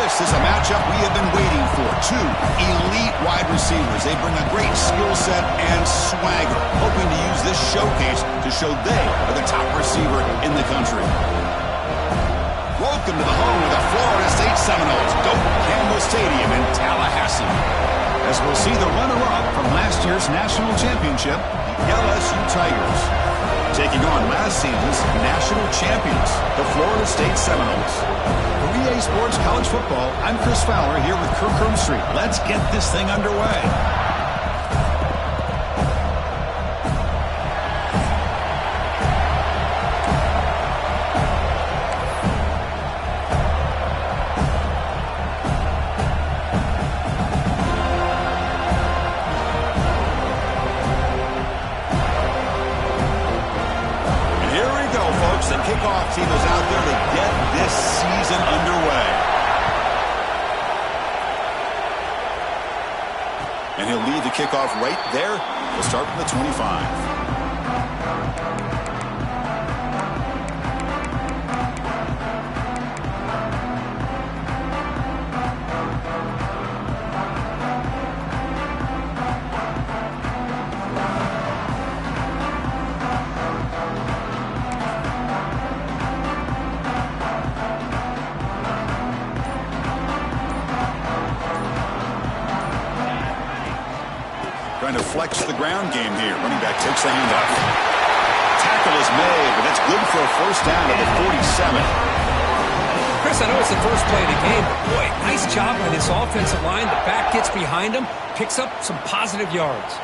This is a matchup we have been waiting for. Two elite wide receivers. They bring a great skill set and swagger, hoping to use this showcase to show they are the top receiver in the country. Welcome to the home of the Florida State Seminoles, Doak Campbell Stadium in Tallahassee. As we'll see the runner-up from last year's national championship, the LSU Tigers, taking on last season's national champions, the Florida State Seminoles. For EA Sports College Football, I'm Chris Fowler here with Kirk Herbstreit. Let's get this thing underway. The kickoff team is out there to get this season underway. And he'll lead the kickoff right there. We'll start from the 25. Trying to flex the ground game here. Running back takes the handoff. Tackle is made, but that's good for a first down at the 47. Chris, I know it's the first play of the game, but boy, nice job by this offensive line. The back gets behind him, picks up some positive yards.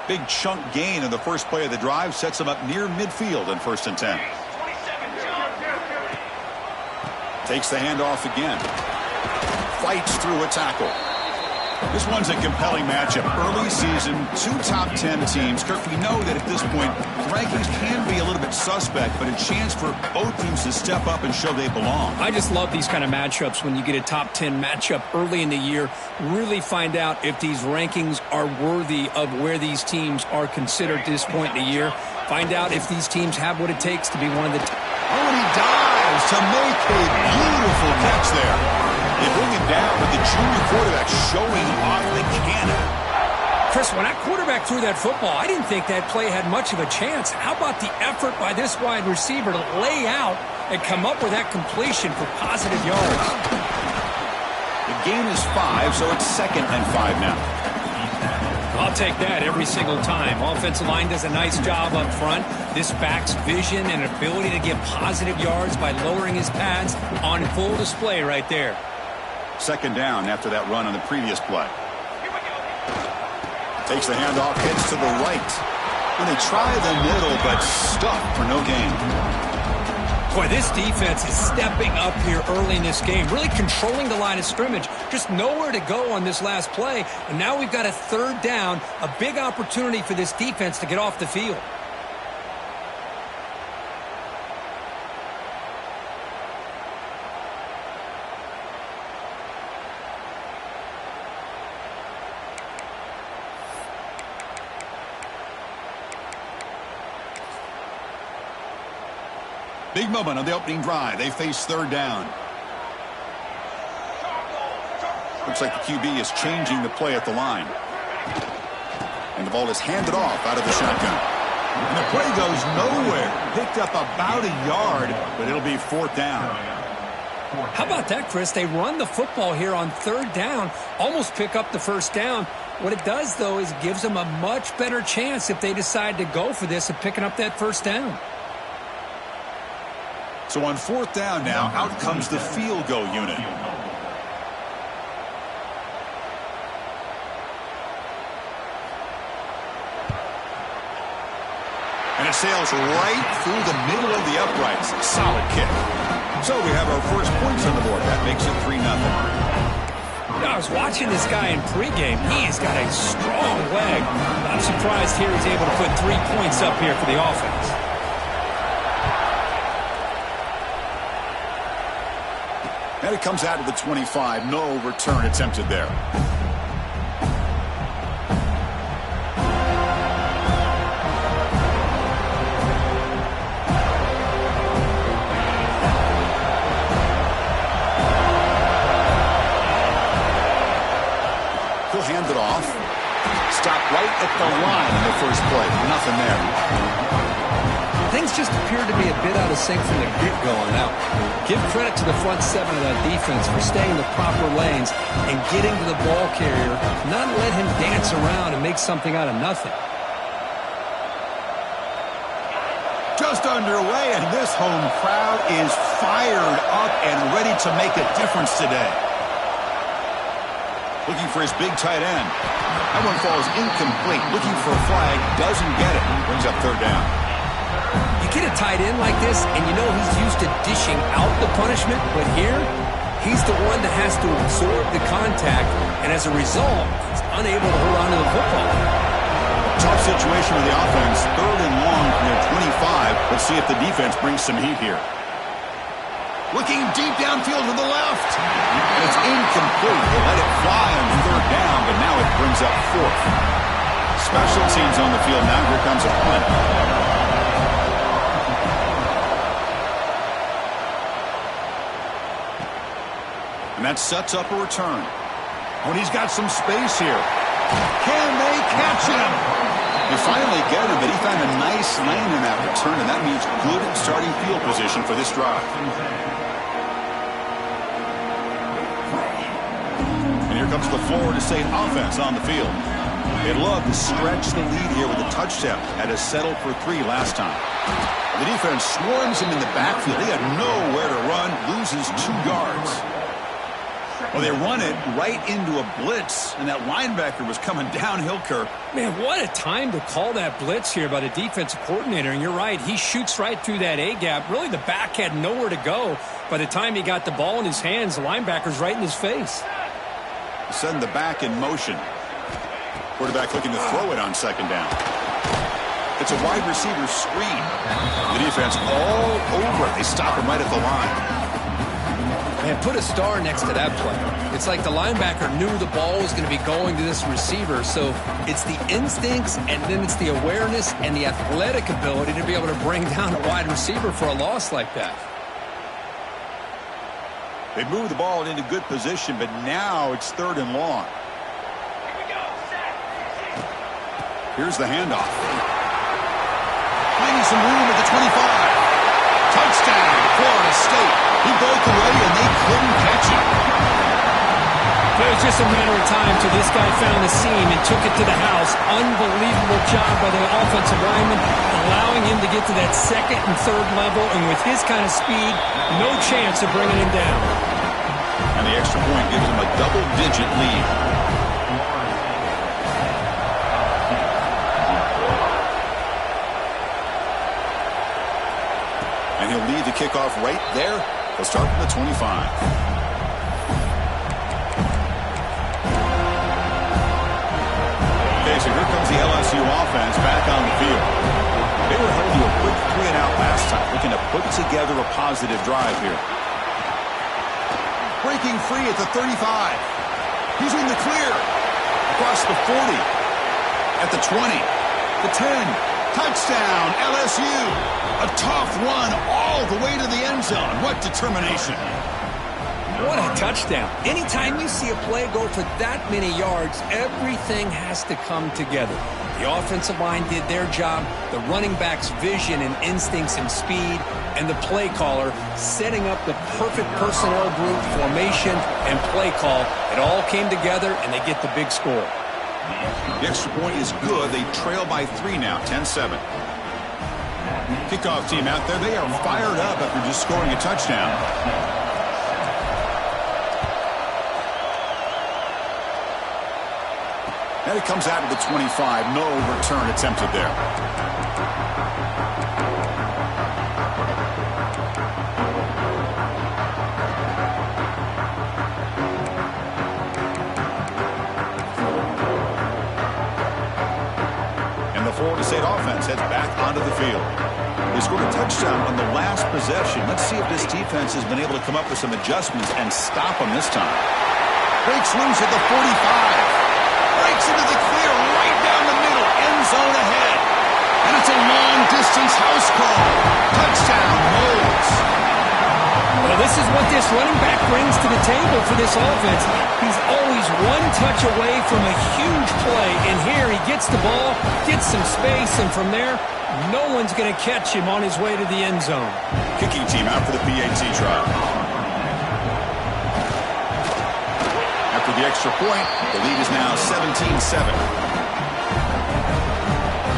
Big chunk gain in the first play of the drive sets him up near midfield in 1st and 10. Takes the handoff again. Fights through a tackle. This one's a compelling matchup. Early season, two top 10 teams. Kirk, we know that at this point, rankings can be a little bit suspect, but a chance for both teams to step up and show they belong. I just love these kind of matchups when you get a top 10 matchup early in the year. Really find out if these rankings are worthy of where these teams are considered at this point in the year. Find out if these teams have what it takes to be one of the top. Oh, and he dives to make a beautiful catch there. They bring him down with the junior quarterback showing off the cannon. Chris, when that quarterback threw that football, I didn't think that play had much of a chance. How about the effort by this wide receiver to lay out and come up with that completion for positive yards? The gain is 5, so it's 2nd and 5 now. I'll take that every single time. Offensive line does a nice job up front. This back's vision and ability to get positive yards by lowering his pads on full display right there. 2nd down after that run on the previous play. Takes the handoff, heads to the right. And they try the middle, but stuffed for no gain. Boy, this defense is stepping up here early in this game, really controlling the line of scrimmage. Just nowhere to go on this last play. And now we've got a 3rd down, a big opportunity for this defense to get off the field. Big moment on the opening drive. They face 3rd down. Looks like the QB is changing the play at the line. And the ball is handed off out of the shotgun. And the play goes nowhere. Picked up about a yard, but it'll be 4th down. How about that, Chris? They run the football here on 3rd down, almost pick up the 1st down. What it does, though, is it gives them a much better chance if they decide to go for this of picking up that 1st down. So on 4th down now, out comes the field goal unit. And it sails right through the middle of the uprights. Solid kick. So we have our first points on the board. That makes it 3-0. I was watching this guy in pregame. He's got a strong leg. I'm surprised here he's able to put 3 points up here for the offense. And it comes out of the 25. No return attempted there. right at the line in the first play. Nothing there. Things just appeared to be a bit out of sync from the get-go on that one. Give credit to the front seven of that defense for staying in the proper lanes and getting to the ball carrier, not let him dance around and make something out of nothing. Just underway, and this home crowd is fired up and ready to make a difference today. Looking for his big tight end. That one falls incomplete. Looking for a flag, doesn't get it. Brings up third down. You get a tight end like this, and you know he's used to dishing out the punishment, but here, he's the one that has to absorb the contact, and as a result, he's unable to hold on to the football. Tough situation with the offense. Third and long from their 25. Let's see if the defense brings some heat here. Looking deep downfield to the left. And it's incomplete. They let it fly on third down, but now it brings up fourth. Special teams on the field now. Here comes a punt. And that sets up a return. When he's got some space here. Can they catch him? They finally get him, but he found a nice lane in that return, and that means good starting field position for this drive. And here comes the Florida State offense on the field. They'd love to stretch the lead here with a touchdown. Had to settle for 3 last time. The defense swarms him in the backfield. He had nowhere to run, loses 2 yards. Well, they run it right into a blitz, and that linebacker was coming downhill, Kirk. Man, what a time to call that blitz here by the defensive coordinator. And you're right, he shoots right through that A-gap. Really, the back had nowhere to go. By the time he got the ball in his hands, the linebacker's right in his face. Send the back in motion. Quarterback looking to throw it on second down. It's a wide receiver screen. The defense all over it. They stop him right at the line. Man, put a star next to that play. It's like the linebacker knew the ball was going to be going to this receiver, so it's the instincts and then it's the awareness and the athletic ability to be able to bring down a wide receiver for a loss like that. They move the ball into good position, but now it's third and long. Here's the handoff. Finding some room at the 25. Touchdown, Florida State. He broke away and they couldn't catch him. It was just a matter of time till this guy found the seam and took it to the house. Unbelievable job by the offensive lineman, allowing him to get to that second and third level, and with his kind of speed, no chance of bringing him down. And the extra point gives him a double-digit lead. And he'll lead the kickoff right there. He'll start from the 25. Okay, so here comes the LSU offense back on the field. They were held to a quick 3-and-out last time, looking to put together a positive drive here. Breaking free at the 35. He's in the clear. Across the 40. At the 20. The 10. Touchdown, LSU. A tough run all the way to the end zone. What determination. What a touchdown. Anytime you see a play go for that many yards, everything has to come together. The offensive line did their job, the running back's vision and instincts and speed, and the play caller setting up the perfect personnel group, formation, and play call. It all came together, and they get the big score. The extra point is good. They trail by 3 now, 10-7. Kickoff team out there. They are fired up after just scoring a touchdown. And it comes out of the 25. No return attempted there. And the Florida State offense heads back onto the field. They scored a touchdown on the last possession. Let's see if this defense has been able to come up with some adjustments and stop them this time. Breaks loose at the 45. Breaks into the clear right down the middle. End zone ahead. And it's a long-distance house call. Touchdown, Moles. Well, this is what this running back brings to the table for this offense. He's always one touch away from a huge play. And here he gets the ball, gets some space, and from there, no one's going to catch him on his way to the end zone. Kicking team out for the PAT try. After the extra point, the lead is now 17-7.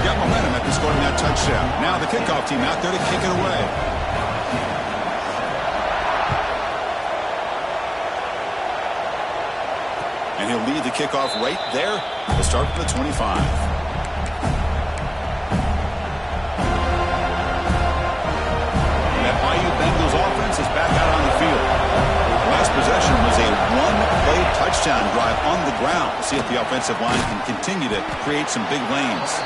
Got momentum after scoring that touchdown. Now the kickoff team out there to kick it away. And he'll lead the kickoff right there. We'll start from the 25. Bengals offense is back out on the field. The last possession was a one-play touchdown drive on the ground. See if the offensive line can continue to create some big lanes.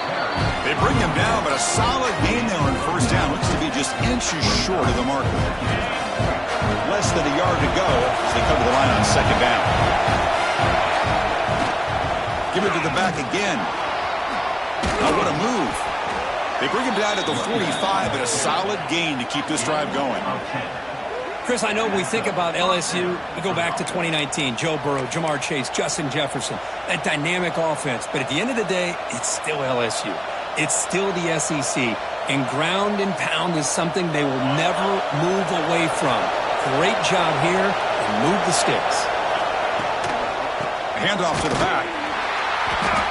They bring him down, but a solid gain there on first down. Looks to be just inches short of the marker. Less than a yard to go as they come to the line on second down. Give it to the back again. Oh, what a move. They bring him down to the 45, and a solid gain to keep this drive going. Chris, I know when we think about LSU, we go back to 2019. Joe Burrow, Jamar Chase, Justin Jefferson, that dynamic offense. But at the end of the day, it's still LSU. It's still the SEC. And ground and pound is something they will never move away from. Great job here, and move the sticks. Handoff to the back.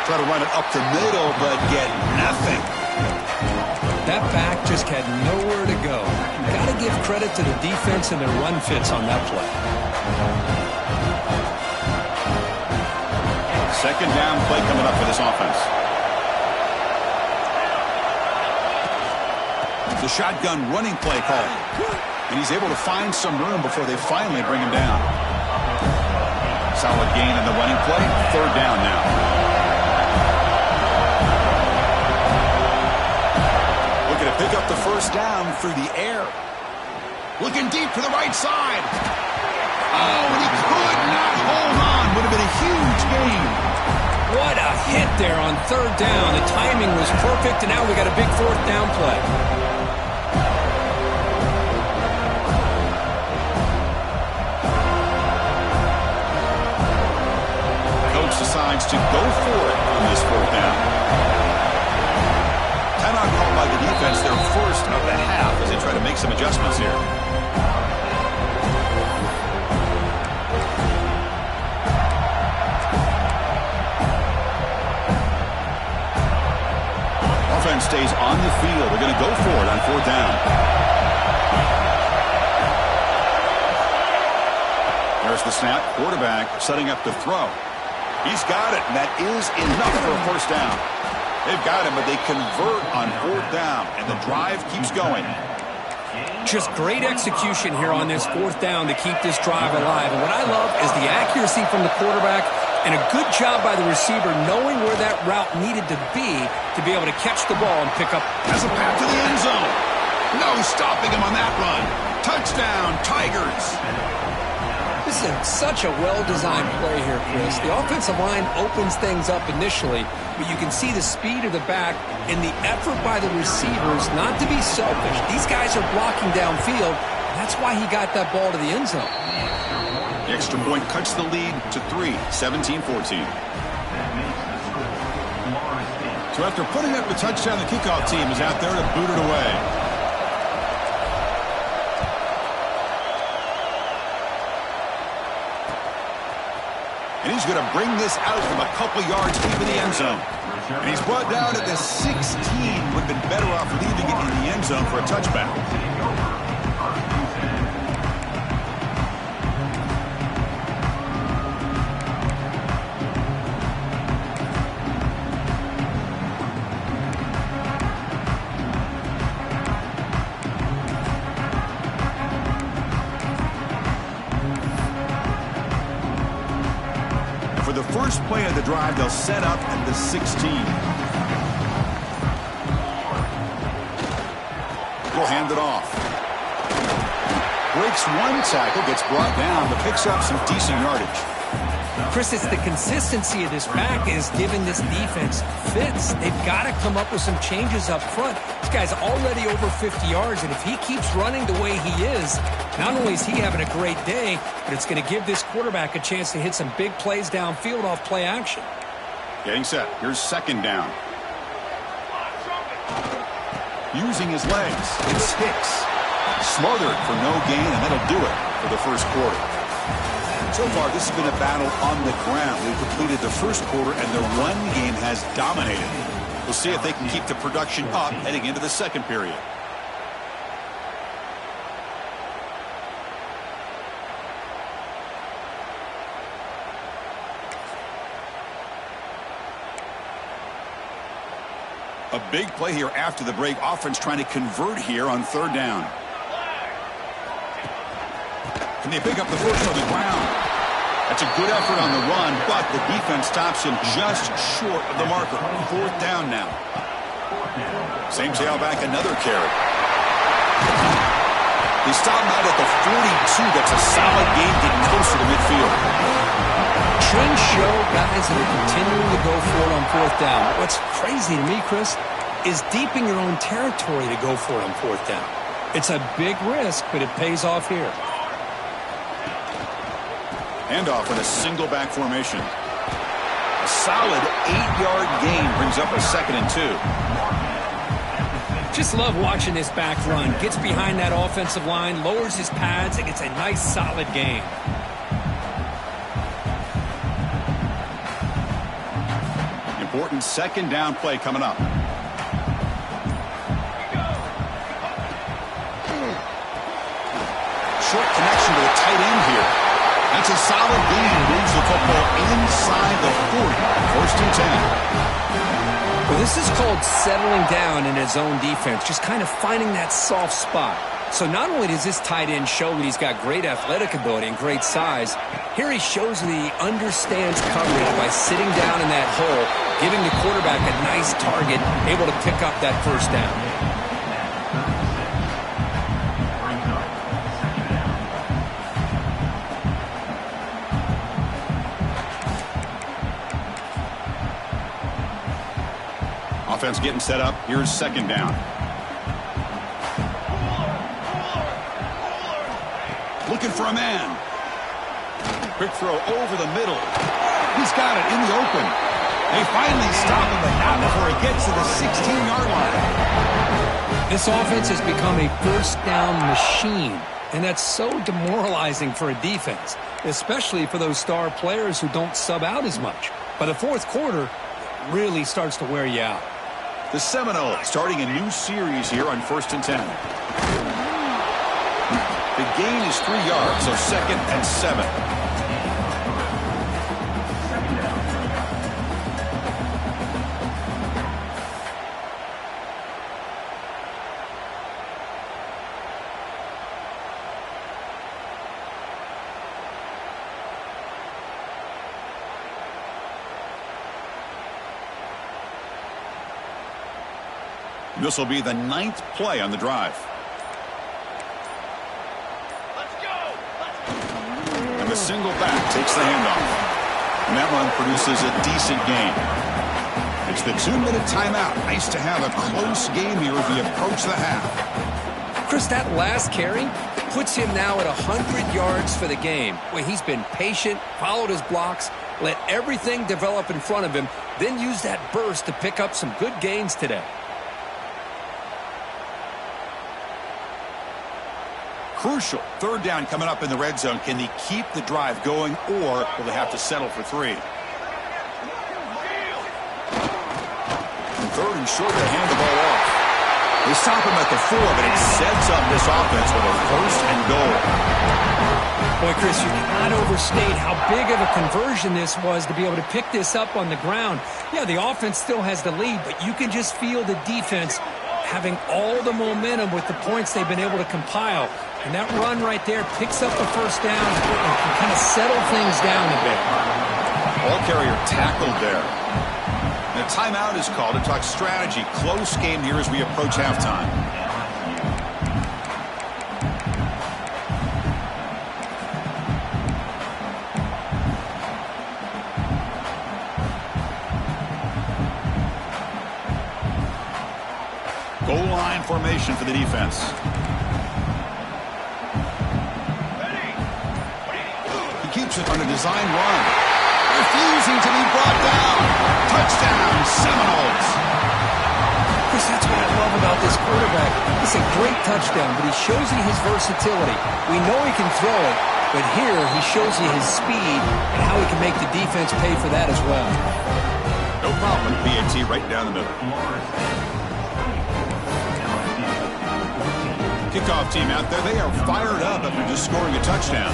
Try to run it up the middle, but get nothing. That back just had nowhere to go. You've got to give credit to the defense and their run fits on that play. Second down play coming up for this offense. The shotgun running play call. And he's able to find some room before they finally bring him down. Solid gain in the running play. Third down now. To pick up the first down through the air. Looking deep to the right side. Oh, and he could not hold on. Would have been a huge gain. What a hit there on third down. The timing was perfect, and now we got a big fourth down play. Coach decides to go for it on this fourth down. Timeout called by the defense, their first of the half, as they try to make some adjustments here. Offense stays on the field. They're going to go for it on fourth down. There's the snap. Quarterback setting up to throw. He's got it, and that is enough for a first down. They've got him, but they convert on fourth down, and the drive keeps going. Just great execution here on this fourth down to keep this drive alive. And what I love is the accuracy from the quarterback and a good job by the receiver knowing where that route needed to be able to catch the ball and pick up. Has a path to the end zone. No stopping him on that run. Touchdown, Tigers. This is such a well-designed play here, Chris. The offensive line opens things up initially, but you can see the speed of the back and the effort by the receivers not to be selfish. These guys are blocking downfield. That's why he got that ball to the end zone. The extra point cuts the lead to 3, 17-14. So after putting up the touchdown, the kickoff team is out there to boot it away. And he's going to bring this out from a couple yards deep in the end zone. And he's brought down at the 16. Would have been better off leaving it in the end zone for a touchback. For the first play of the drive, they'll set up at the 16. Will hand it off. Breaks one tackle, gets brought down, but picks up some decent yardage. Chris, it's the consistency of this back is giving this defense fits. They've got to come up with some changes up front. This guy's already over 50 yards, and if he keeps running the way he is, not only is he having a great day, but it's going to give this quarterback a chance to hit some big plays downfield off play action. Getting set. Here's second down. Using his legs. It's Hicks. Smothered for no gain, and that'll do it for the first quarter. So far, this has been a battle on the ground. We've completed the first quarter, and the run game has dominated. We'll see if they can keep the production up heading into the second period. A big play here after the break. Offense trying to convert here on third down. Can they pick up the first on the ground? That's a good effort on the run, but the defense stops him just short of the marker. Fourth down now. Same tailback, another carry. They stop him out at the 42. That's a solid gain getting closer to midfield. Trends show guys that are continuing to go for it on fourth down. What's crazy to me, Chris, is deep in your own territory to go for it on fourth down. It's a big risk, but it pays off here. Handoff in a single back formation. A solid 8-yard gain brings up a 2nd and 2. Just love watching this back run. Gets behind that offensive line, lowers his pads, and gets a nice solid gain. Important second down play coming up. Short connection to the tight end here. That's a solid gain. Moves the football inside the 40. First and 10. Well, this is called settling down in his own defense, just kind of finding that soft spot. So not only does this tight end show that he's got great athletic ability and great size, here he shows that he understands coverage by sitting down in that hole, giving the quarterback a nice target, able to pick up that first down. Offense getting set up. Here's second down. Looking for a man. Quick throw over the middle. He's got it in the open. They finally stop him, but not before he gets to the 16-yard line. This offense has become a first down machine, and that's so demoralizing for a defense, especially for those star players who don't sub out as much. By the fourth quarter, it really starts to wear you out. The Seminoles starting a new series here on 1st and 10. The gain is 3 yards, so 2nd and 7. This will be the 9th play on the drive. And the single back takes the handoff. And that run produces a decent gain. It's the 2-minute timeout. Nice to have a close game here as we approach the half. Chris, that last carry puts him now at 100 yards for the game. Well, he's been patient, followed his blocks, let everything develop in front of him, then use that burst to pick up some good gains today. Crucial. Third down coming up in the red zone. Can they keep the drive going, or will they have to settle for 3? And third and short, they hand the ball off. They stop him at the 4, but it sets up this offense with a 1st and goal. Boy, Chris, you cannot overstate how big of a conversion this was to be able to pick this up on the ground. Yeah, the offense still has the lead, but you can just feel the defense having all the momentum with the points they've been able to compile. And that run right there picks up the first down and can kind of settle things down a bit. Ball carrier tackled there. And a timeout is called to talk strategy. Close game here as we approach halftime. formation for the defense. He keeps it on a design run. Refusing to be brought down. Touchdown, Seminoles. Chris, that's what I love about this quarterback. It's a great touchdown, but he shows you his versatility. We know he can throw it, but here he shows you his speed and how he can make the defense pay for that as well. No problem. PAT right down the middle. Kickoff team out there. They are fired up after just scoring a touchdown.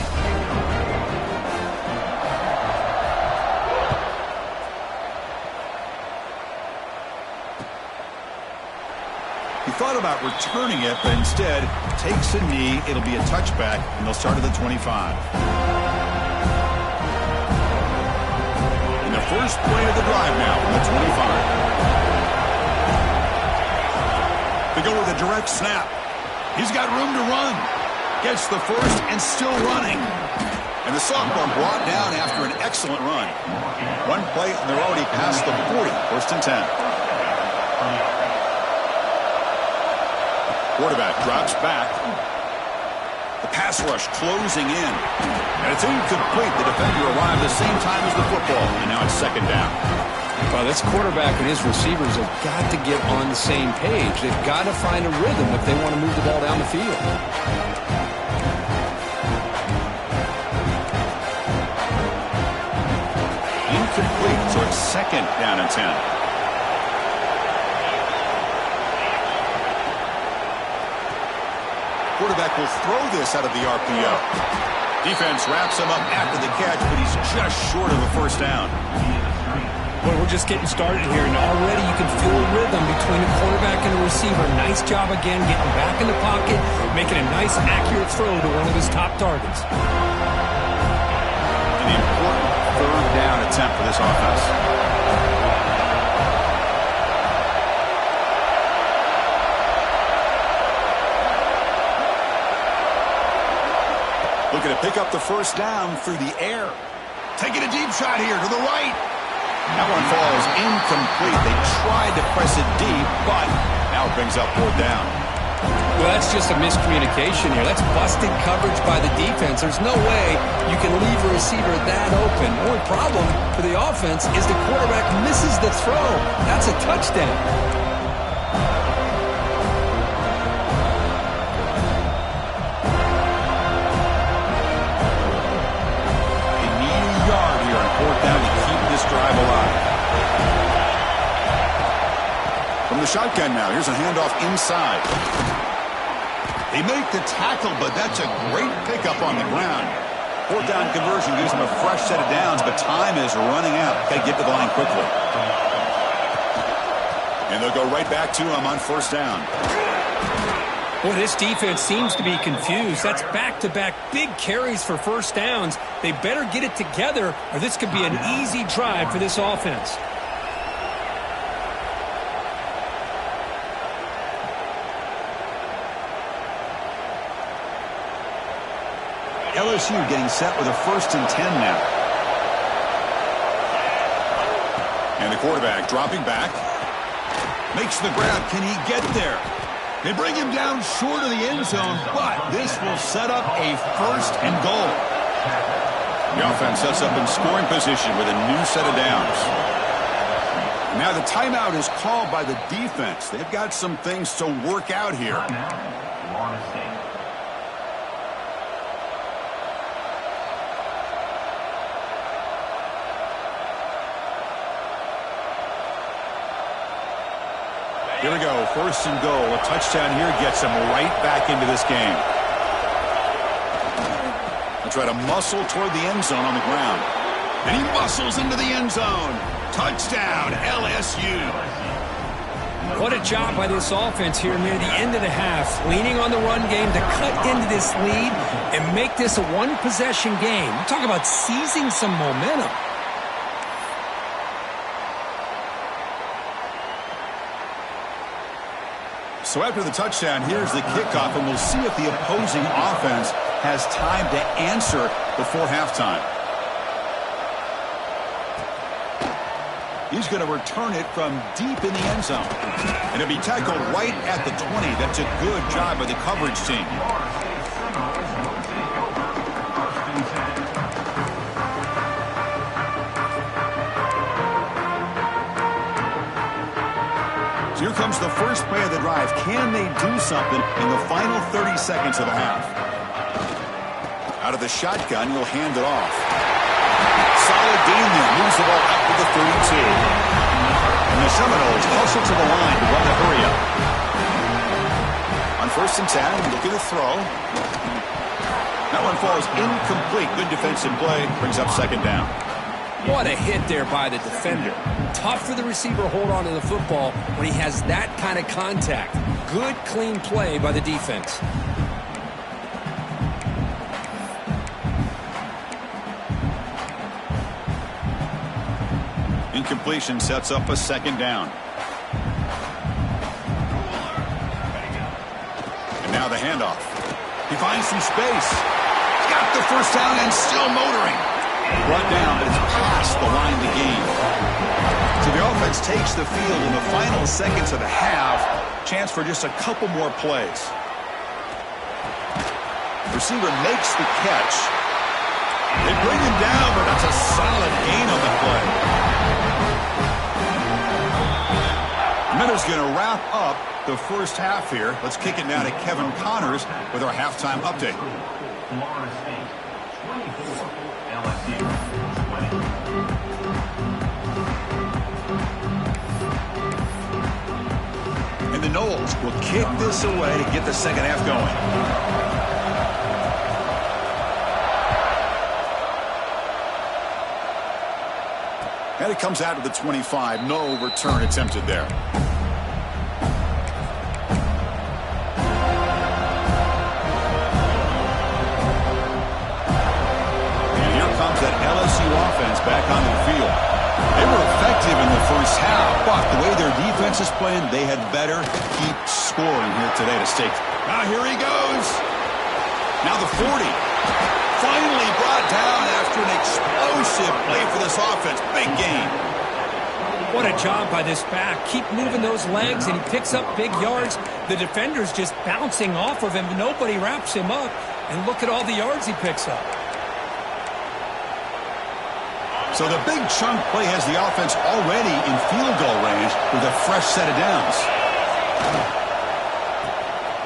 He thought about returning it, but instead takes a knee. It'll be a touchback, and they'll start at the 25. And the first play of the drive now from the 25. They go with a direct snap. He's got room to run. Gets the first and still running. And the sophomore brought down after an excellent run. One play, and they're already past the 40. First and 10. Quarterback drops back. The pass rush closing in. And it's incomplete. The defender arrived the same time as the football. And now it's second down. Well, this quarterback and his receivers have got to get on the same page. They've got to find a rhythm if they want to move the ball down the field. Incomplete. So it's second down and 10. Quarterback will throw this out of the RPO. Defense wraps him up after the catch, but he's just short of a first down. Well, we're just getting started here, and already you can feel a rhythm between the quarterback and the receiver. Nice job again getting back in the pocket, making a nice, accurate throw to one of his top targets. An important third down attempt for this offense. Looking to pick up the first down through the air. Taking a deep shot here to the right. That one falls incomplete. They tried to press it deep, but now it brings up fourth down. Well, that's just a miscommunication here. That's busted coverage by the defense. There's no way you can leave a receiver that open. The only problem for the offense is the quarterback misses the throw. That's a touchdown. Down to keep this drive alive. From the shotgun now, here's a handoff inside. They make the tackle, but that's a great pickup on the ground. Fourth down conversion gives them a fresh set of downs, but time is running out. Got to get to the line quickly. And they'll go right back to him on first down. Boy, this defense seems to be confused. That's back-to-back big carries for first downs. They better get it together, or this could be an easy drive for this offense. LSU getting set with a first and 10 now. And the quarterback dropping back. Makes the grab. Can he get there? They bring him down short of the end zone, but this will set up a first and goal. The offense sets up in scoring position with a new set of downs. Now the timeout is called by the defense. They've got some things to work out here. Here we go, first and goal. A touchdown here gets them right back into this game. They'll try to muscle toward the end zone on the ground. And he muscles into the end zone. Touchdown, LSU. What a job by this offense here near the end of the half. Leaning on the run game to cut into this lead and make this a one-possession game. You talk about seizing some momentum. So after the touchdown, here's the kickoff, and we'll see if the opposing offense has time to answer before halftime. He's going to return it from deep in the end zone. And it'll be tackled right at the 20. That's a good job by the coverage team. So here comes the first play of the drive. Can they do something in the final 30 seconds of the half? Out of the shotgun, he'll hand it off. Solid gain there. Moves the ball up to the 32. And the Seminoles hustle to the line to run the hurry up. On 1st and 10, looking to throw. That one falls incomplete. Good defensive play. Brings up 2nd down. What a hit there by the defender. Tough for the receiver to hold on to the football when he has that kind of contact. Good, clean play by the defense. Incompletion sets up a 2nd down. And now the handoff. He finds some space. Got the 1st down and still motoring. Brought down, but it's past the line to gain. So the offense takes the field in the final seconds of the half. Chance for just a couple more plays. Receiver makes the catch. They bring him down, but that's a solid gain on the play. Miller's going to wrap up the first half here. Let's kick it now to Kevin Connors with our halftime update. Florida State 24, LSU 20. And the Noles will kick this away to get the second half going. And it comes out of the 25. No return attempted there. LSU offense back onto the field. They were effective in the first half, but the way their defense is playing, they had better keep scoring here today to stay. Now here he goes. Now the 40. Finally brought down after an explosive play for this offense. Big game. What a job by this back. Keep moving those legs, and he picks up big yards. The defender's just bouncing off of him. Nobody wraps him up. And look at all the yards he picks up. So the big chunk play has the offense already in field goal range with a fresh set of downs.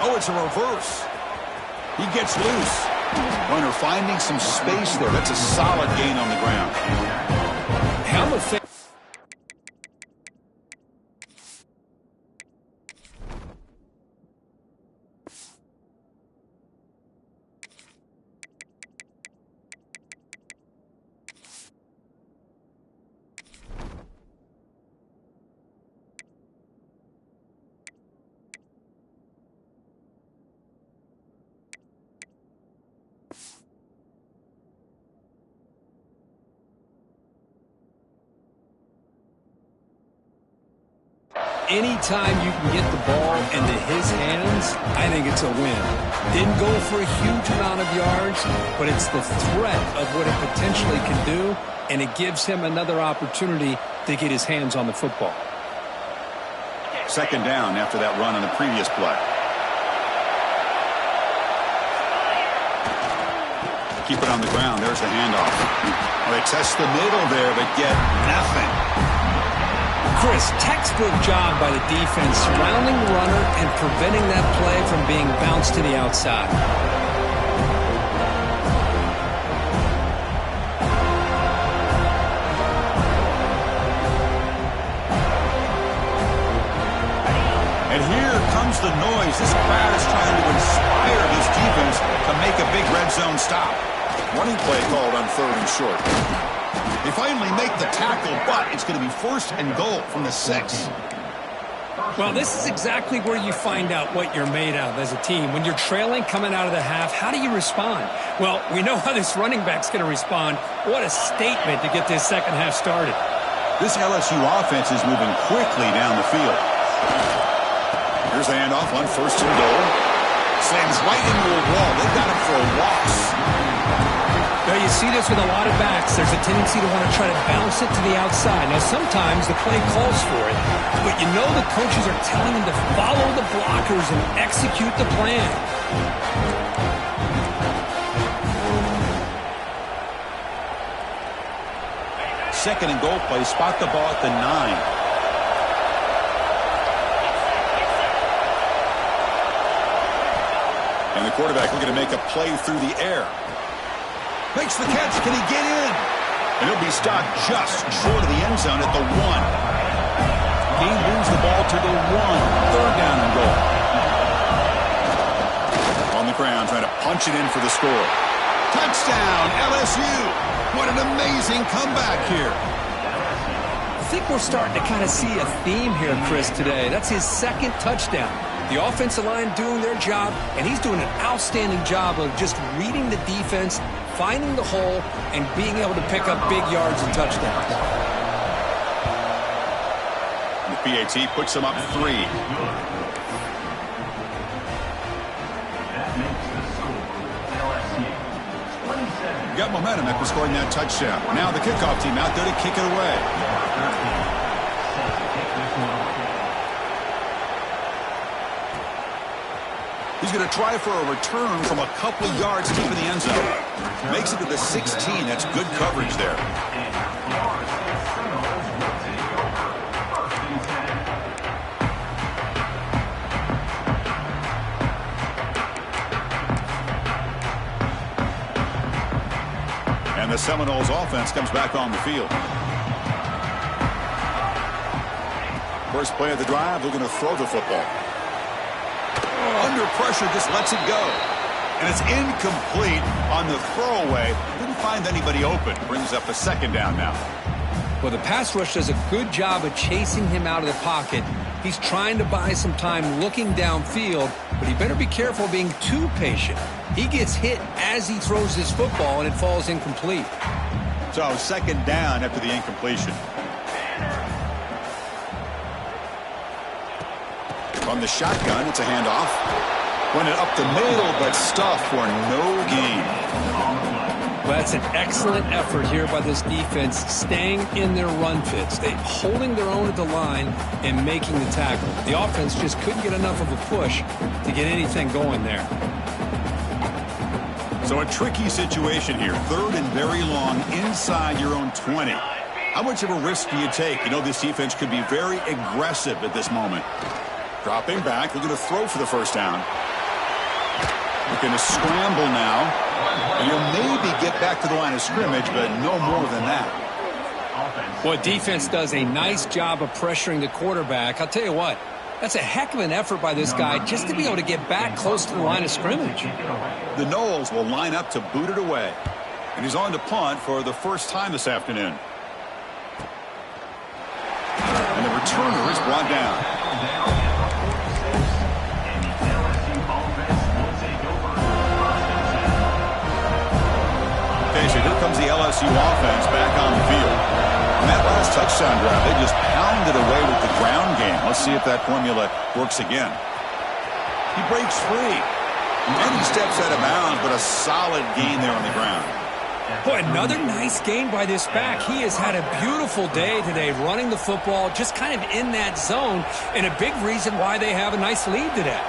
Oh, it's a reverse. He gets loose. Runner finding some space there. That's a solid gain on the ground. Helmet fake. Anytime you can get the ball into his hands, I think it's a win. Didn't go for a huge amount of yards, but it's the threat of what it potentially can do, and it gives him another opportunity to get his hands on the football. 2nd down after that run on the previous play. Keep it on the ground. There's the handoff. Well, they test the middle there, but get nothing. Chris, textbook job by the defense surrounding the runner and preventing that play from being bounced to the outside. And here comes the noise. This crowd is trying to inspire this defense to make a big red zone stop. Running play called on 3rd and short. They finally make the tackle, but it's going to be 1st and goal from the 6. Well, this is exactly where you find out what you're made of as a team. When you're trailing coming out of the half, how do you respond? Well, we know how this running back's going to respond. What a statement to get this second half started. This LSU offense is moving quickly down the field. Here's the handoff on 1st and goal. Slams right into a wall. They've got him for a loss. Well, you see this with a lot of backs. There's a tendency to want to try to bounce it to the outside. Now, sometimes the play calls for it, but you know the coaches are telling them to follow the blockers and execute the plan. Second and goal play. Spot the ball at the 9. And the quarterback looking to make a play through the air. Makes the catch. Can he get in? And he'll be stopped just short of the end zone at the 1. He moves the ball to the 1. Third down and goal. On the ground, trying to punch it in for the score. Touchdown, LSU. What an amazing comeback here. I think we're starting to kind of see a theme here, Chris, today. That's his second touchdown. The offensive line doing their job, and he's doing an outstanding job of just reading the defense, finding the hole, and being able to pick up big yards and touchdowns. The PAT puts him up 3. That makes the score LSU 27. Got momentum after scoring that touchdown. Now the kickoff team out there to kick it away. He's going to try for a return from a couple of yards deep in the end zone. Makes it to the 16. That's good coverage there. And the Seminoles offense comes back on the field. First play of the drive, they're going to throw the football. Under pressure, just lets it go. And it's incomplete on the throwaway. Didn't find anybody open. Brings up a second down now. Well, the pass rush does a good job of chasing him out of the pocket. He's trying to buy some time looking downfield, but he better be careful being too patient. He gets hit as he throws his football, and it falls incomplete. So second down after the incompletion. From the shotgun, it's a handoff. Went it up the middle, but stuffed for no gain. Well, that's an excellent effort here by this defense, staying in their run fits. They holding their own at the line and making the tackle. The offense just couldn't get enough of a push to get anything going there. So a tricky situation here. Third and very long inside your own 20. How much of a risk do you take? You know this defense could be very aggressive at this moment. Dropping back, looking to throw for the first down. Looking to scramble now. And he'll maybe get back to the line of scrimmage, but no more than that. Well, defense does a nice job of pressuring the quarterback. I'll tell you what, that's a heck of an effort by this guy just to be able to get back close to the line of scrimmage. The Noles will line up to boot it away. And he's on to punt for the first time this afternoon. And the returner is brought down. Okay, so here comes the LSU offense back on the field. On that last touchdown drive, they just pounded away with the ground game. Let's see if that formula works again. He breaks free. And he steps out of bounds, but a solid gain there on the ground. Boy, another nice game by this back. He has had a beautiful day today running the football, just kind of in that zone, and a big reason why they have a nice lead today.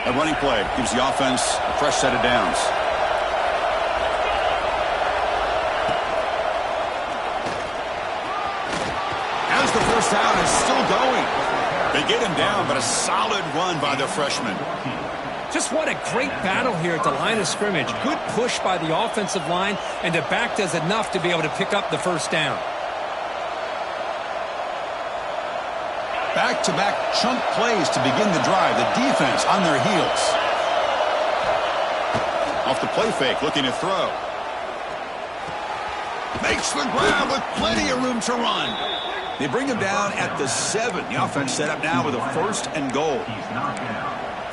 A running play gives the offense a fresh set of downs. As the first down is still going. They get him down, but a solid run by the freshman. Just what a great battle here at the line of scrimmage. Good push by the offensive line, and the back does enough to be able to pick up the first down. Back-to-back chunk plays to begin the drive. The defense on their heels. Off the play fake, looking to throw. Makes the grab with plenty of room to run. They bring him down at the 7. The offense set up now with a first and goal.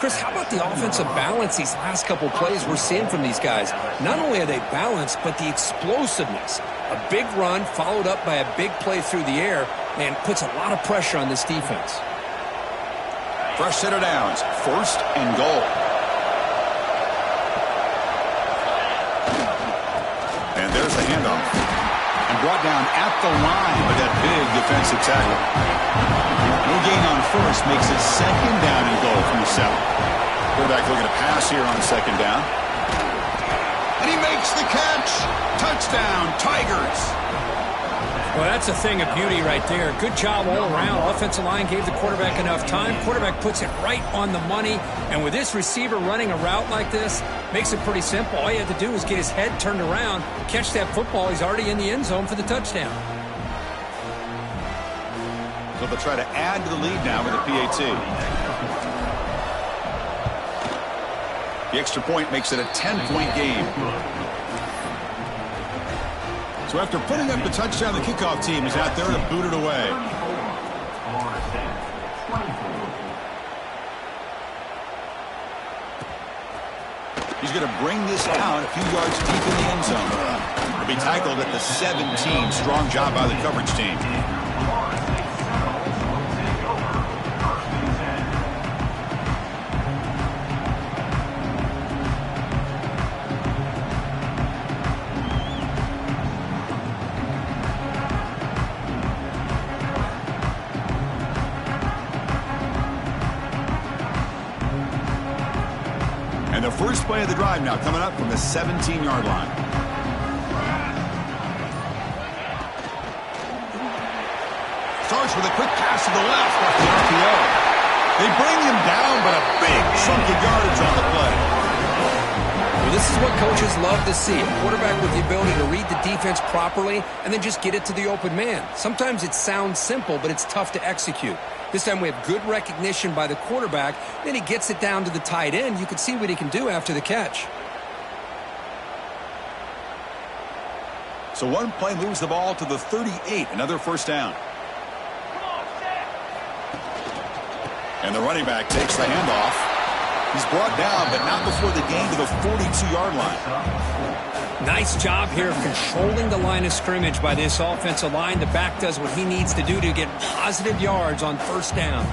Chris, how about the offensive balance these last couple plays we're seeing from these guys? Not only are they balanced, but the explosiveness. A big run followed up by a big play through the air. and puts a lot of pressure on this defense. Fresh set of downs. 1st and goal. And there's the handoff. And brought down at the line with that big defensive tackle. No gain on 1st makes it 2nd down and goal from the 7. Quarterback looking to pass here on 2nd down. And he makes the catch. Touchdown, Tigers. Well, that's a thing of beauty right there. Good job all around. Offensive line gave the quarterback enough time. Quarterback puts it right on the money. And with this receiver running a route like this, makes it pretty simple. All you have to do is get his head turned around, catch that football. He's already in the end zone for the touchdown. So they'll try to add to the lead now with a PAT. The extra point makes it a 10-point game. So after putting up the touchdown, the kickoff team is out there to boot it away. He's going to bring this out a few yards deep in the end zone. He'll be tackled at the 17. Strong job by the coverage team. And the first play of the drive now coming up from the 17-yard line. Starts with a quick pass to the left off the RPO. They bring him down, but a big chunk of yardage on the play. Well, this is what coaches love to see. A quarterback with the ability to read the defense properly and then just get it to the open man. Sometimes it sounds simple, but it's tough to execute. This time we have good recognition by the quarterback. Then he gets it down to the tight end. You can see what he can do after the catch. So one play moves the ball to the 38. Another first down. And the running back takes the handoff. He's brought down, but not before the gain to the 42-yard line. Nice job here of controlling the line of scrimmage by this offensive line. The back does what he needs to do to get positive yards on first down.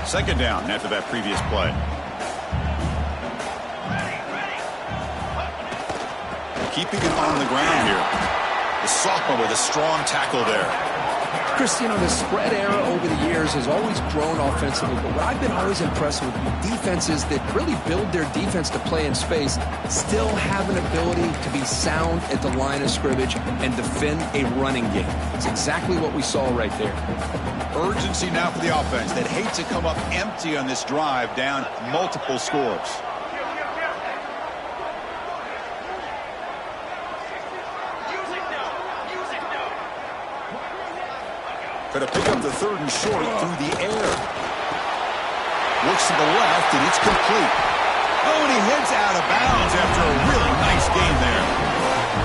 Second down after that previous play. Keeping it on the ground here. The sophomore with a strong tackle there. Chris, you know, the spread era over the years has always grown offensively, but what I've been always impressed with defenses that really build their defense to play in space still have an ability to be sound at the line of scrimmage and defend a running game. It's exactly what we saw right there. Urgency now for the offense that hates to come up empty on this drive, down multiple scores. Going to pick up the 3rd and short through the air. Looks to the left, and it's complete. Oh, and he heads out of bounds after a really nice game there.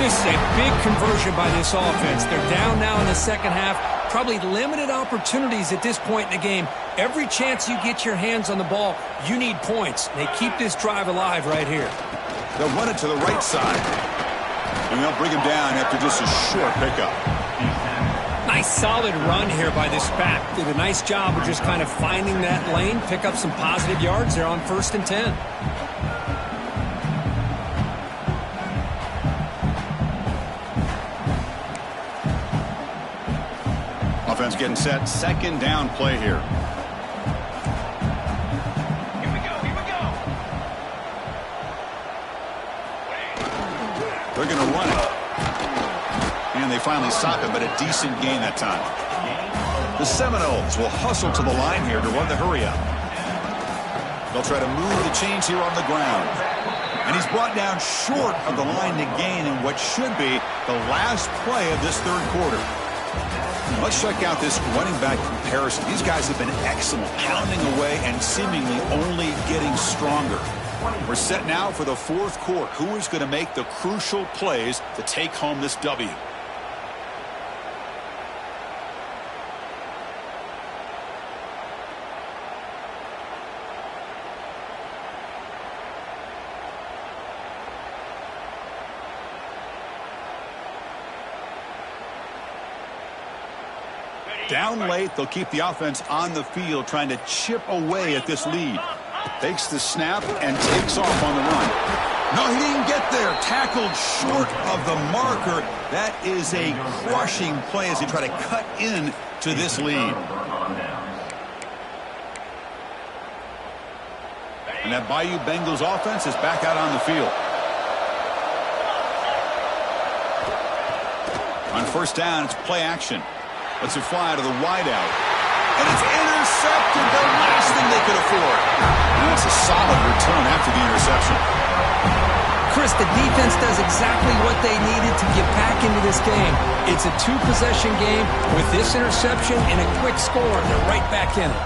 This is a big conversion by this offense. They're down now in the second half. Probably limited opportunities at this point in the game. Every chance you get your hands on the ball, you need points. They keep this drive alive right here. They'll run it to the right side. And they'll bring him down after just a short pickup. Nice solid run here by this back. Did a nice job of just kind of finding that lane, pick up some positive yards there on 1st and 10. Offense getting set. Second down play here. Here we go. They're going to run it. And they finally stop it, but a decent gain that time. The Seminoles will hustle to the line here to run the hurry up. They'll try to move the chains here on the ground. And he's brought down short of the line to gain in what should be the last play of this 3rd quarter. Let's check out this running back comparison. These guys have been excellent, pounding away and seemingly only getting stronger. We're set now for the 4th quarter. Who is going to make the crucial plays to take home this W? Down late, they'll keep the offense on the field trying to chip away at this lead. Takes the snap and takes off on the run. No, he didn't get there. Tackled short of the marker. That is a crushing play as he try to cut in to this lead. And that Bayou Bengals offense is back out on the field. On first down, it's play action. Lets it fly to the wideout. And it's intercepted, the last thing they could afford. And that's a solid return after the interception. Chris, the defense does exactly what they needed to get back into this game. It's a two-possession game. With this interception and a quick score, they're right back in it.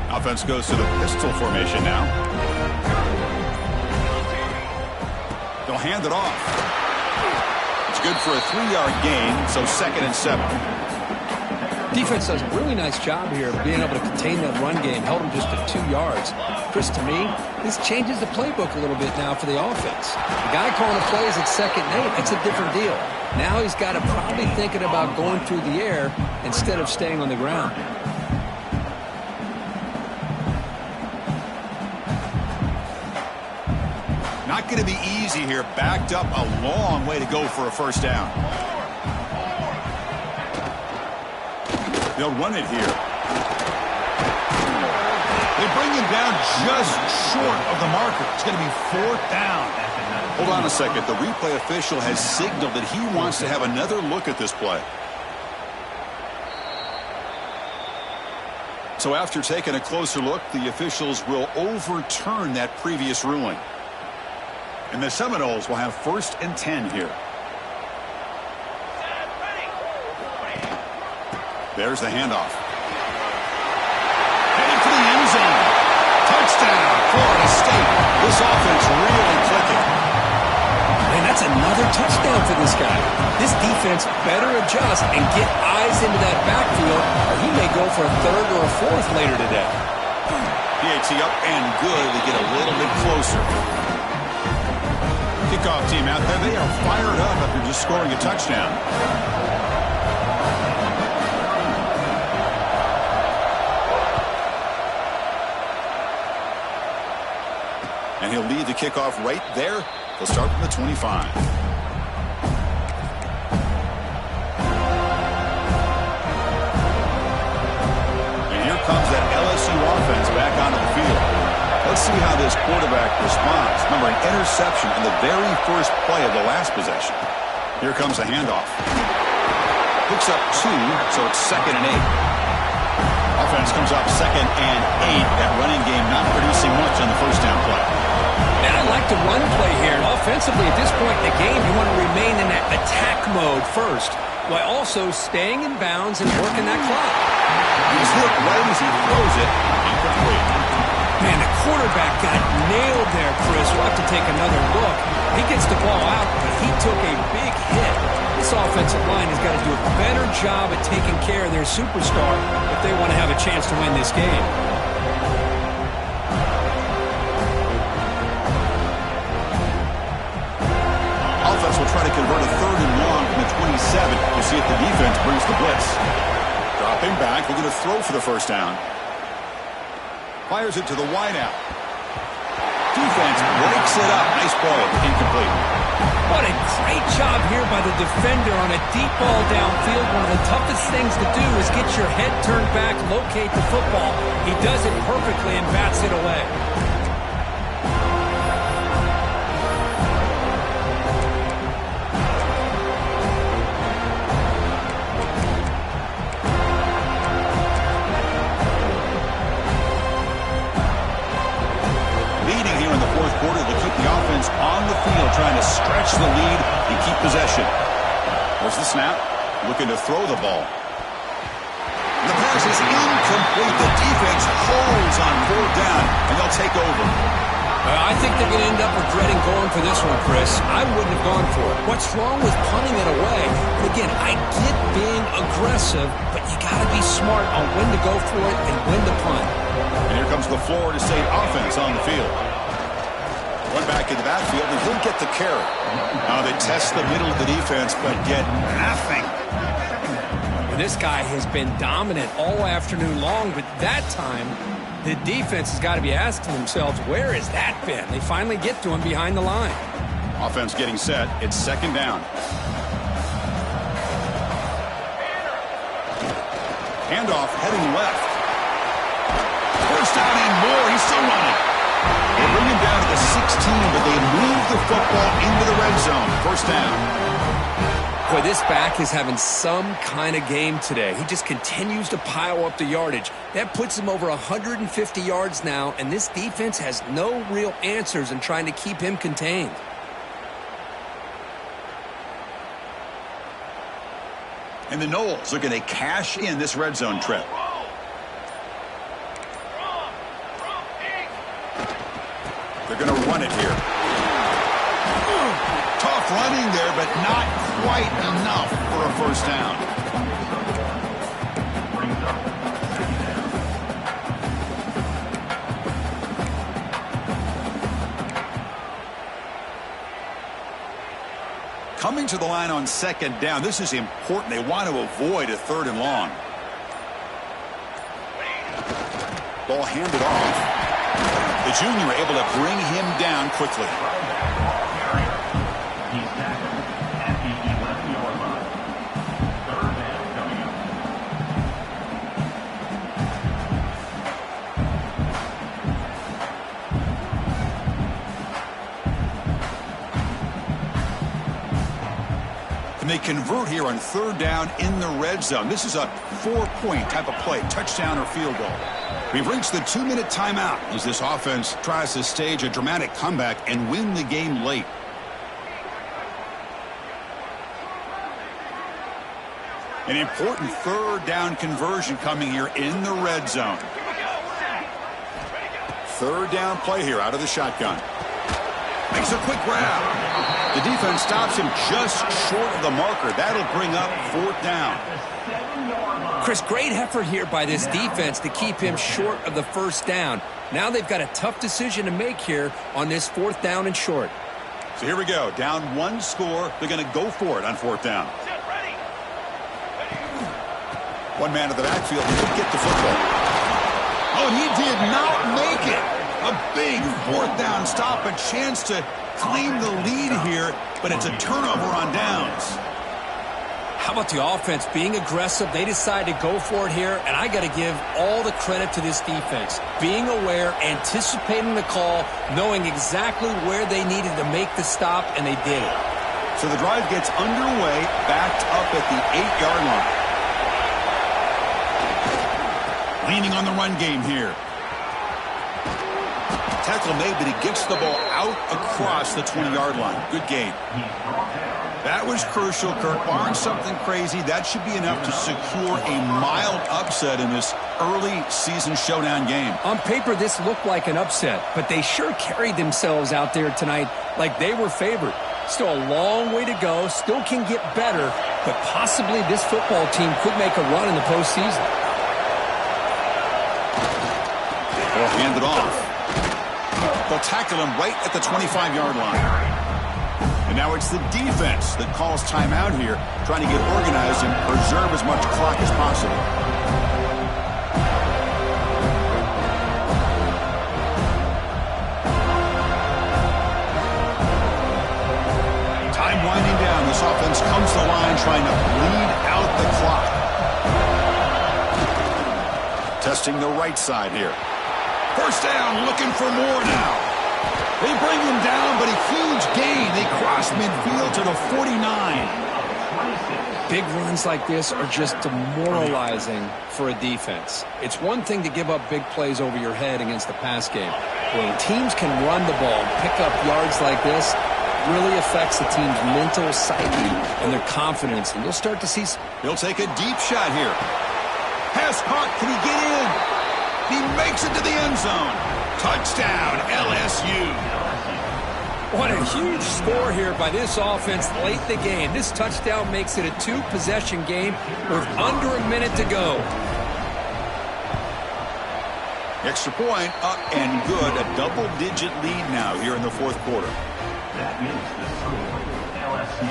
Offense goes to the pistol formation now. They'll hand it off. It's good for a 3-yard gain, so 2nd and 7. Defense does a really nice job here of being able to contain that run game. Held them just at 2 yards. Chris, to me, this changes the playbook a little bit now for the offense. The guy calling the plays at 2nd and 8, that's a different deal. Now he's got to probably thinking about going through the air instead of staying on the ground. Not going to be easy here. Backed up a long way to go for a first down. They'll run it here. They bring him down just short of the marker. It's going to be 4th down. Hold on a second. The replay official has signaled that he wants to have another look at this play. So after taking a closer look, the officials will overturn that previous ruling. And the Seminoles will have 1st and 10 here. There's the handoff. Heading for the end zone. Touchdown, Florida State. This offense really clicking. Man, that's another touchdown for this guy. This defense better adjust and get eyes into that backfield, or he may go for a 3rd or a 4th later today. PAT up and good to get a little bit closer. Kickoff team out there, they are fired up after just scoring a touchdown. And he'll lead the kickoff right there. They'll start from the 25. And here comes that LSU offense back onto the field. Let's see how this quarterback responds. Remember, an interception on the very first play of the last possession. Here comes the handoff. Picks up 2, so it's 2nd and 8. Offense comes up 2nd and 8. That running game not producing much on the first down play. And I like the run play here. And offensively, at this point in the game, you want to remain in that attack mode first, while also staying in bounds and working that clock. He's hit right as he throws it. Incomplete. Man, the quarterback got nailed there, Chris. We'll have to take another look. He gets the ball out, but he took a big hit. This offensive line has got to do a better job at taking care of their superstar if they want to have a chance to win this game. Offense will try to convert a 3rd and long from the 27 to see if the defense brings the blitz. Dropping back, we're going to throw for the first down. Fires it to the wideout. Defense breaks it up. Nice play. Incomplete. What a great job here by the defender on a deep ball downfield. One of the toughest things to do is get your head turned back, locate the football. He does it perfectly and bats it away. On the field trying to stretch the lead and keep possession. There's the snap, looking to throw the ball. The pass is incomplete. The defense holds on 4th down, and they'll take over. I think they're going to end up regretting going for this one, Chris. I wouldn't have gone for it. What's wrong with punting it away? And again, I get being aggressive, but you got to be smart on when to go for it and when to punt. And here comes the Florida State offense on the field. One back in the backfield, and he'll get the carry. Now they test the middle of the defense, but get nothing. This guy has been dominant all afternoon long, but that time, the defense has got to be asking themselves, where has that been? They finally get to him behind the line. Offense getting set. It's second down. Handoff heading left. First down and more. He's still running. They bring him down to the 16, but they move the football into the red zone. First down. Boy, this back is having some kind of game today. He just continues to pile up the yardage. That puts him over 150 yards now, and this defense has no real answers in trying to keep him contained. And the Noles are going to cash in this red zone trip. They're going to run it here. Tough running there, but not quite enough for a first down. Coming to the line on second down, this is important. They want to avoid a third and long. Ball handed off. The junior able to bring him down quickly. And they convert here on third down in the red zone. This is a 4-point type of play, touchdown or field goal. We've reached the 2-minute timeout as this offense tries to stage a dramatic comeback and win the game late. An important third down conversion coming here in the red zone. Third down play here out of the shotgun. Makes a quick grab. The defense stops him just short of the marker. That'll bring up fourth down. Chris, great effort here by this defense to keep him short of the first down. Now they've got a tough decision to make here on this fourth down and short. So here we go. Down one score. They're going to go for it on fourth down. One man in the backfield. He did get the football. Oh, he did not make it. A big fourth down stop. A chance to claim the lead here, but it's a turnover on downs. How about the offense being aggressive? They decide to go for it here, and I got to give all the credit to this defense. Being aware, anticipating the call, knowing exactly where they needed to make the stop, and they did it. So the drive gets underway, backed up at the 8-yard line. Leaning on the run game here. Tackle made, but he gets the ball out across the 20-yard line. Good gain. That was crucial, Kirk. Barring something crazy, that should be enough to secure a mild upset in this early season showdown game. On paper, this looked like an upset, but they sure carried themselves out there tonight like they were favored. Still a long way to go, still can get better, but possibly this football team could make a run in the postseason. Ball handed off. They'll tackle him right at the 25-yard line. And now it's the defense that calls timeout here, trying to get organized and preserve as much clock as possible. Time winding down. This offense comes to the line trying to bleed out the clock. Testing the right side here. First down, looking for more now. They bring him down, but a huge gain. They cross midfield to the 49. Big runs like this are just demoralizing for a defense. It's one thing to give up big plays over your head against the pass game. When teams can run the ball and pick up yards like this, it really affects the team's mental psyche and their confidence. And you'll start to see... He'll take a deep shot here. Pass caught. Can he get in? He makes it to the end zone. Touchdown, LSU. What a huge score here by this offense late in the game. This touchdown makes it a 2-possession game with under a minute to go. Extra point up and good. A double-digit lead now here in the fourth quarter. That is the score. LSU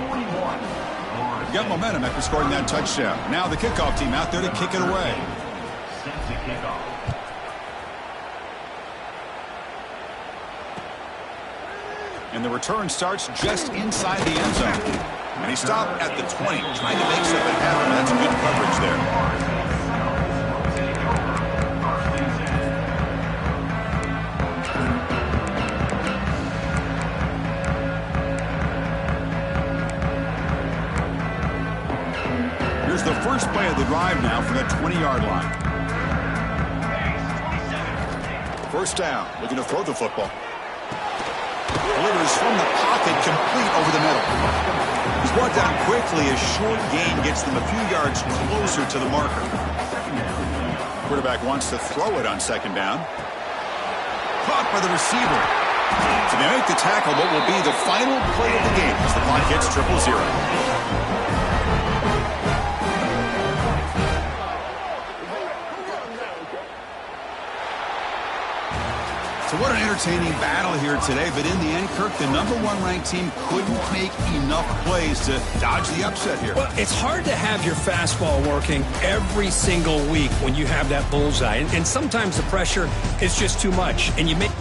41. Got momentum after scoring that touchdown. Now the kickoff team out there to kick it away. Since the kickoff. And the return starts just inside the end zone. And he stopped at the 20, trying to make something happen. That's good coverage there. Here's the first play of the drive now from the 20-yard line. First down, looking to throw the football. Delivers from the pocket, complete over the middle. He's brought down quickly. A short gain gets them a few yards closer to the marker. Quarterback wants to throw it on second down. Caught by the receiver. So they make the tackle, but will be the final play of the game as the clock hits 0-0. So what an entertaining battle here today, but in the end, Kirk, the #1 ranked team couldn't make enough plays to dodge the upset here. Well, it's hard to have your fastball working every single week when you have that bullseye, and sometimes the pressure is just too much, and you make